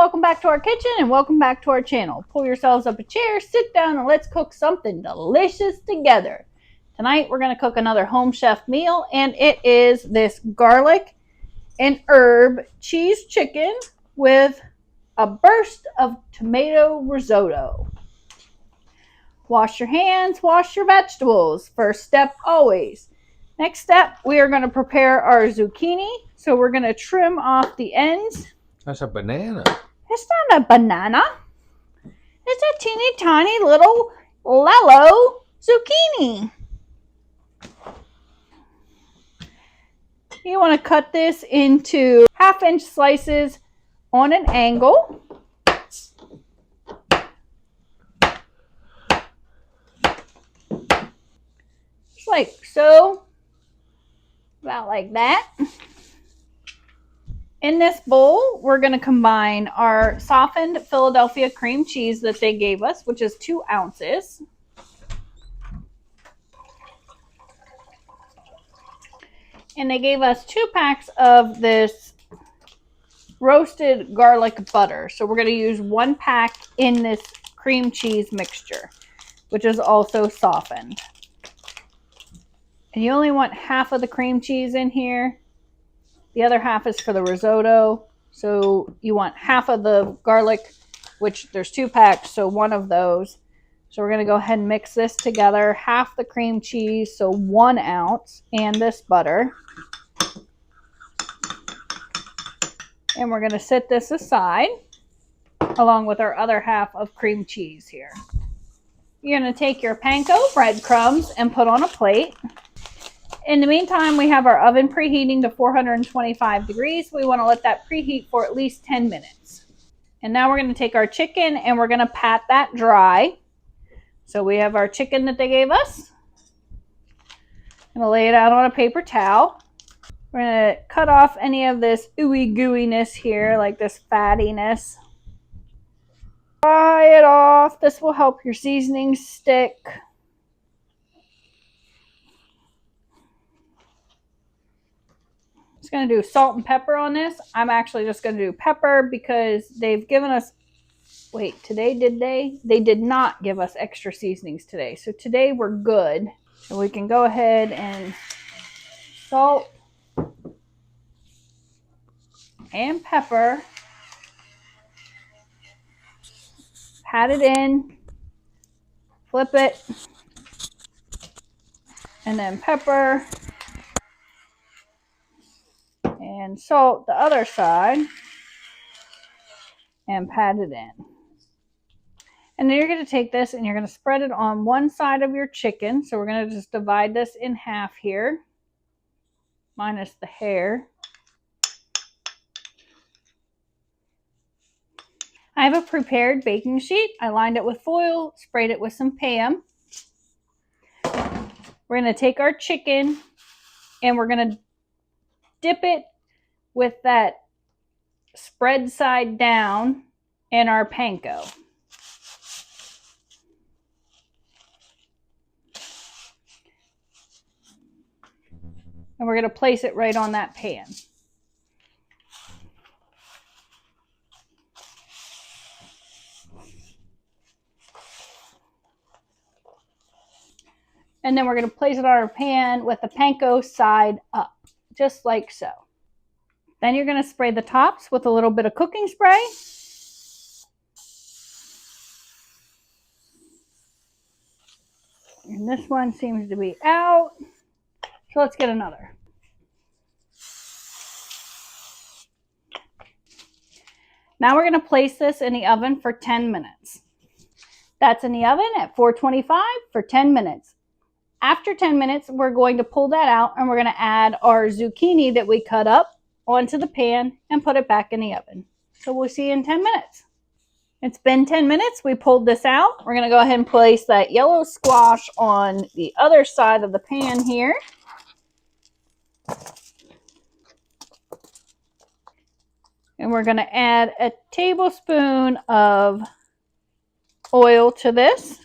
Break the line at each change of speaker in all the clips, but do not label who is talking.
welcome back to our kitchen and welcome back to our channel. Pull yourselves up a chair, sit down, and let's cook something delicious together. Tonight we're going to cook another home chef meal, and it is this garlic and herb cheese chicken with a burst of tomato risotto. Wash your hands, wash your vegetables. First step always. Next step, we are going to prepare our zucchini. So we're going to trim off the ends.
That's a banana.
It's not a banana. It's a teeny tiny little yellow zucchini. You want to cut this into 1/2-inch slices on an angle. Just like so. About like that. In this bowl, we're going to combine our softened Philadelphia cream cheese that they gave us, which is 2 ounces. And they gave us 2 packs of this roasted garlic butter. So we're going to use 1 pack in this cream cheese mixture, which is also softened. And you only want half of the cream cheese in here. The other half is for the risotto. So you want half of the garlic, which there's 2 packs, so 1 of those. So we're going to go ahead and mix this together. Half the cream cheese, so 1 ounce, and this butter. And we're going to set this aside along with our other half of cream cheese here. You're going to take your panko breadcrumbs and put on a plate. In the meantime, we have our oven preheating to 425 degrees. We want to let that preheat for at least 10 minutes. And now we're going to take our chicken and we're going to pat that dry. So we have our chicken that they gave us. I'm going to lay it out on a paper towel. We're going to cut off any of this ooey gooiness here, like this fattiness. Dry it off. This will help your seasoning stick. Just going to do salt and pepper on this. I'm actually just going to do pepper because they've given us, wait, today did they? They did not give us extra seasonings today. So today we're good. So we can go ahead and salt and pepper. Pat it in. Flip it. And then pepper. And salt the other side and pat it in. And then you're going to take this and you're going to spread it on one side of your chicken. So we're going to just divide this in half here, minus the hair. I have a prepared baking sheet. I lined it with foil, sprayed it with some Pam. We're going to take our chicken and we're going to dip it with that spread side down in our panko. And we're going to place it right on that pan. And then we're going to place it on our pan with the panko side up, just like so. Then you're going to spray the tops with a little bit of cooking spray. And this one seems to be out. So let's get another. Now we're going to place this in the oven for 10 minutes. That's in the oven at 425 for 10 minutes. After 10 minutes, we're going to pull that out and we're going to add our zucchini that we cut up onto the pan and put it back in the oven. So we'll see you in 10 minutes. It's been 10 minutes. We pulled this out. We're going to go ahead and place that yellow squash on the other side of the pan here. And we're going to add a tablespoon of oil to this.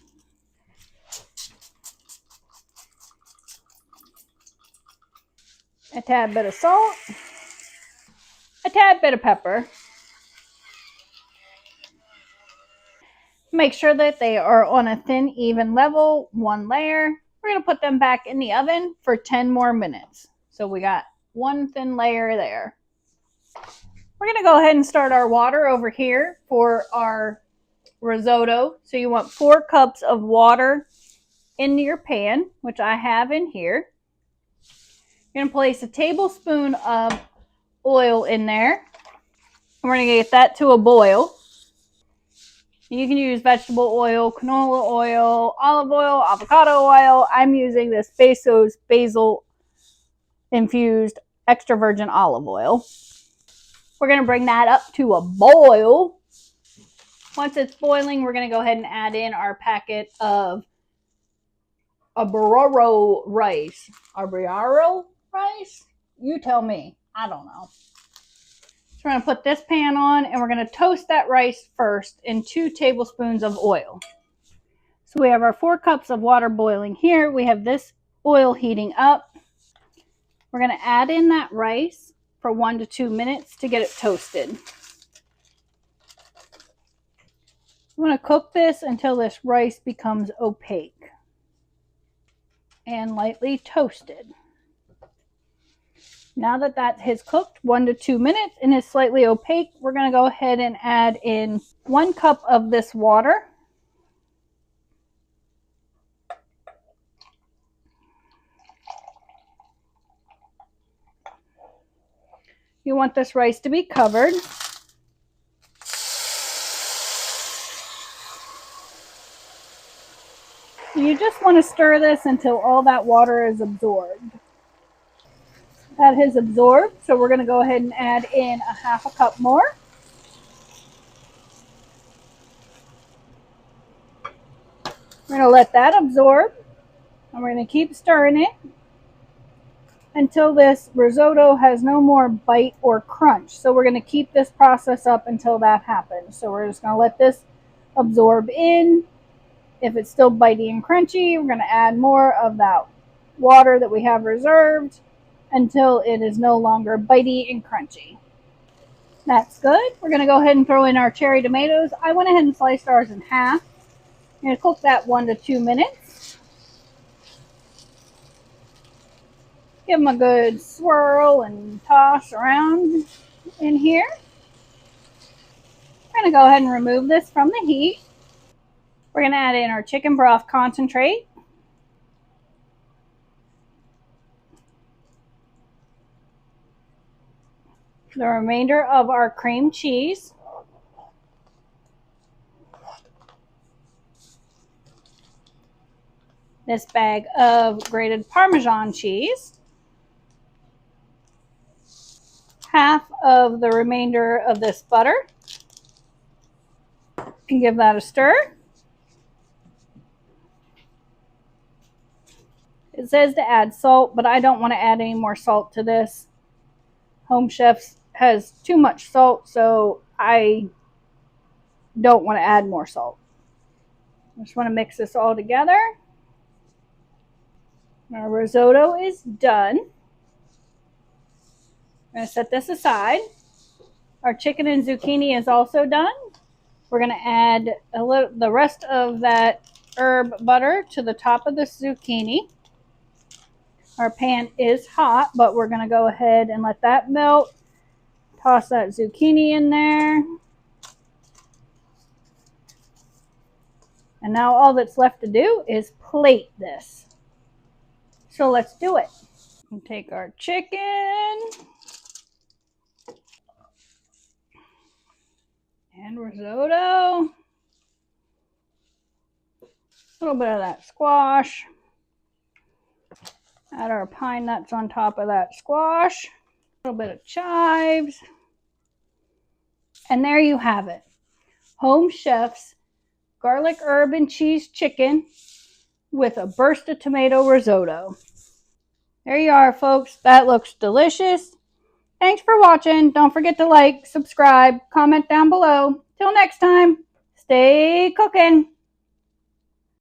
A tad bit of salt. A tad bit of pepper. Make sure that they are on a thin, even level, one layer. We're going to put them back in the oven for 10 more minutes. So we got one thin layer there. We're going to go ahead and start our water over here for our risotto. So you want 4 cups of water into your pan, which I have in here. You're going to place a tablespoon of oil in there. We're going to get that to a boil. You can use vegetable oil, canola oil, olive oil, avocado oil. I'm using this Bezos basil infused extra virgin olive oil. We're going to bring that up to a boil. Once it's boiling, we're going to go ahead and add in our packet of arborio rice. Arborio rice? You tell me. I don't know. So we're going to put this pan on and we're going to toast that rice first in 2 tablespoons of oil. So we have our 4 cups of water boiling here. We have this oil heating up. We're going to add in that rice for 1 to 2 minutes to get it toasted. I'm going to cook this until this rice becomes opaque and lightly toasted. Now that that has cooked 1 to 2 minutes and is slightly opaque, we're going to go ahead and add in 1 cup of this water. You want this rice to be covered. You just want to stir this until all that water is absorbed. That has absorbed, so we're going to go ahead and add in a 1/2 cup more. We're going to let that absorb, and we're going to keep stirring it until this risotto has no more bite or crunch. So we're going to keep this process up until that happens. So we're just going to let this absorb in. If it's still bitey and crunchy, we're going to add more of that water that we have reserved until it is no longer bitey and crunchy. That's good. We're going to go ahead and throw in our cherry tomatoes. I went ahead and sliced ours in half. I'm going to cook that 1 to 2 minutes. Give them a good swirl and toss around in here. We're going to go ahead and remove this from the heat. We're going to add in our chicken broth concentrate. The remainder of our cream cheese. This bag of grated Parmesan cheese. Half of the remainder of this butter. And give that a stir. It says to add salt, but I don't want to add any more salt to this. Home Chefs has too much salt, so I don't want to add more salt. I just want to mix this all together. Our risotto is done. I'm going to set this aside. Our chicken and zucchini is also done. We're going to add the rest of that herb butter to the top of this zucchini. Our pan is hot, but we're going to go ahead and let that melt. Toss that zucchini in there. And now all that's left to do is plate this. So let's do it. We'll take our chicken and risotto. A little bit of that squash. Add our pine nuts on top of that squash. A little bit of chives. And there you have it. Home Chef's garlic, herb, and cheese chicken with a burst of tomato risotto. There you are, folks. That looks delicious. Thanks for watching. Don't forget to like, subscribe, comment down below. Till next time, stay cooking.